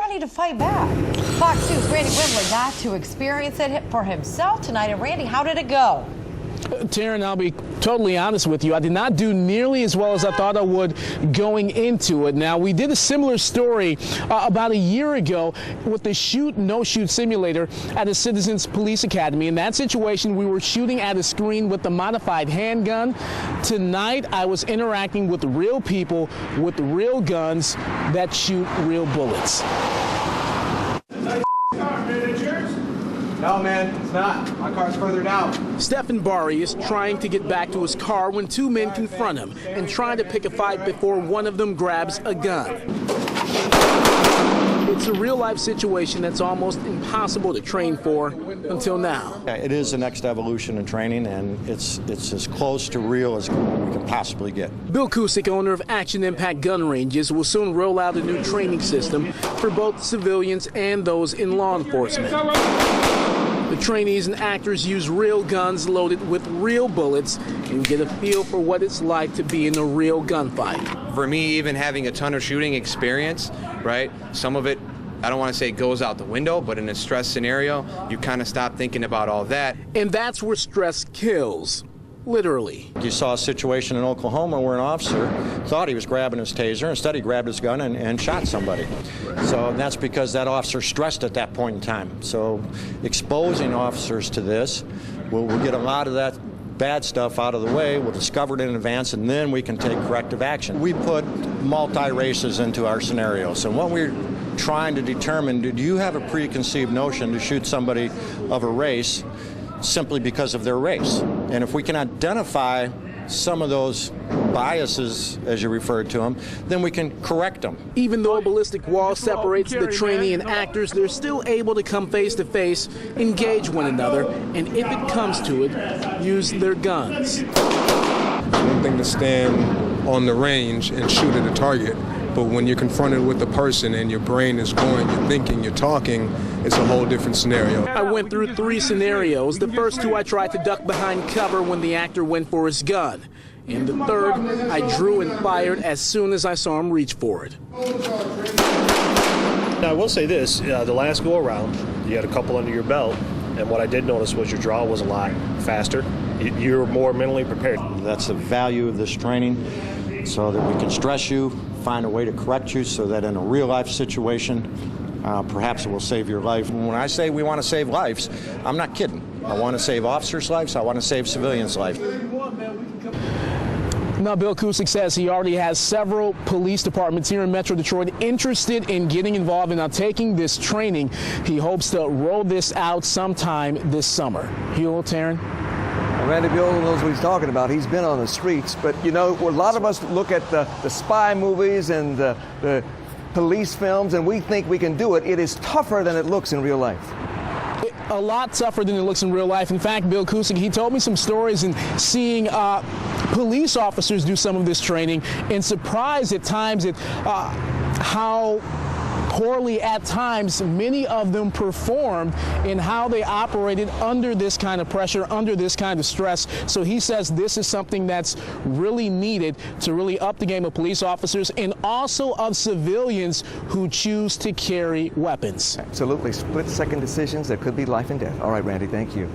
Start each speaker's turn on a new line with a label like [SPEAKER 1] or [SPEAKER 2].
[SPEAKER 1] ready to fight back. Fox News' Randy Wimbley got to experience it for himself tonight. And Randy, how did it go?
[SPEAKER 2] Taryn, I'll be totally honest with you. I did not do nearly as well as I thought I would going into it. Now, we did a similar story about a year ago with the shoot, no shoot simulator at the Citizens Police Academy. In that situation, we were shooting at a screen with a modified handgun. Tonight, I was interacting with real people with real guns that shoot real bullets.
[SPEAKER 3] No, man, it's not. My car's further down.
[SPEAKER 2] Stephen Bari is trying to get back to his car when two men confront him and try to pick a fight before one of them grabs a gun. It's a real-life situation that's almost impossible to train for until now.
[SPEAKER 4] It is the next evolution in training, and it's as close to real as we can possibly get.
[SPEAKER 2] Bill Cusick, owner of Action Impact Gun Ranges, will soon roll out a new training system for both civilians and those in law enforcement. The trainees and actors use real guns loaded with real bullets and get a feel for what it's like to be in a real gunfight.
[SPEAKER 5] For me, even having a ton of shooting experience, right, some of it, I don't want to say goes out the window, but in a stress scenario, you kind of stop thinking about all that.
[SPEAKER 2] And that's where stress kills. Literally.
[SPEAKER 4] You saw a situation in Oklahoma where an officer thought he was grabbing his taser. Instead, he grabbed his gun and shot somebody. So that's because that officer stressed at that point in time. So exposing officers to this, we'll get a lot of that bad stuff out of the way. We'll discover it in advance, and then we can take corrective action. We put multi-races into our scenarios. And what we're trying to determine, do you have a preconceived notion to shoot somebody of a race simply because of their race? And if we can identify some of those biases, as you referred to them, then we can correct them.
[SPEAKER 2] Even though a ballistic wall separates the trainee and actors, they're still able to come face to face, engage one another, and if it comes to it, use their guns.
[SPEAKER 6] One thing to stand on the range and shoot at a target, but when you're confronted with a person and your brain is going, you're thinking, you're talking, it's a whole different scenario.
[SPEAKER 2] I went through 3 scenarios. The first 2 I tried to duck behind cover when the actor went for his gun. In the third, I drew and fired as soon as I saw him reach for it.
[SPEAKER 7] Now, I will say this, the last go around, you had a couple under your belt, and what I did notice was your draw was a lot faster. You were more mentally prepared.
[SPEAKER 4] That's the value of this training, so that we can stress you, find a way to correct you so that in a real-life situation, perhaps it will save your life. When I say we want to save lives, I'm not kidding. I want to save officers' lives. I want to save civilians' lives.
[SPEAKER 2] Now, Bill Cusick says he already has several police departments here in Metro Detroit interested in getting involved and taking this training. He hopes to roll this out sometime this summer. Hugh, Taryn?
[SPEAKER 8] Randy Bill knows what he's talking about. He's been on the streets. But, you know, a lot of us look at the spy movies and the police films, and we think we can do it. It is tougher than it looks in real life.
[SPEAKER 2] A lot tougher than it looks in real life. In fact, Bill Cusick, he told me some stories and seeing police officers do some of this training and surprised at times at how poorly at times many of them performed in how they operated under this kind of pressure, under this kind of stress. So he says this is something that's really needed to really up the game of police officers and also of civilians who choose to carry weapons.
[SPEAKER 8] Absolutely. Split-second decisions that could be life and death. All right, Randy, thank you.